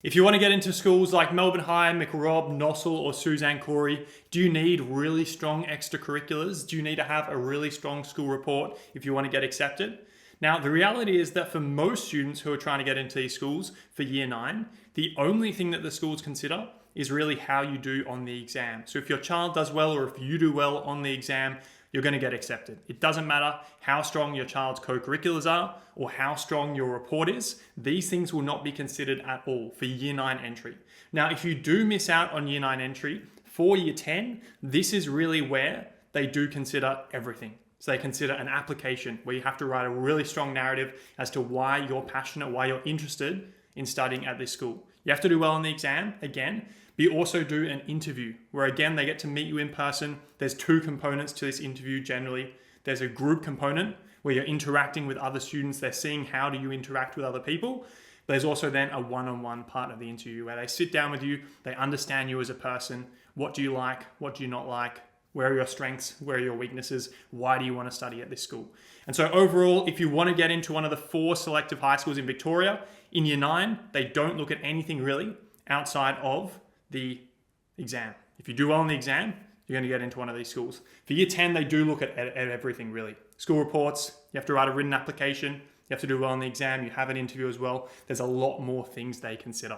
If you want to get into schools like Melbourne High, McRob, Nossal, or Suzanne Cory, do you need really strong extracurriculars? Do you need to have a really strong school report if you want to get accepted? Now, the reality is that for most students who are trying to get into these schools for year 9, the only thing that the schools consider is really how you do on the exam. So if your child does well or if you do well on the exam, you're going to get accepted. It doesn't matter how strong your child's co-curriculars are or how strong your report is. These things will not be considered at all for year 9 entry. Now, if you do miss out on year 9 entry for year 10, this is really where they do consider everything. So they consider an application where you have to write a really strong narrative as to why you're passionate, why you're interested in studying at this school. You have to do well on the exam, again, but you also do an interview where, again, they get to meet you in person. There's 2 components to this interview generally. There's a group component where you're interacting with other students. They're seeing how do you interact with other people. There's also then a one-on-one part of the interview where they sit down with you, they understand you as a person. What do you like? What do you not like? Where are your strengths? Where are your weaknesses? Why do you want to study at this school? And so overall, if you want to get into one of the 4 selective high schools in Victoria, in year 9, they don't look at anything really outside of the exam. If you do well on the exam, you're going to get into one of these schools. For year 10, they do look at everything really. School reports, you have to write a written application, you have to do well on the exam, you have an interview as well. There's a lot more things they consider.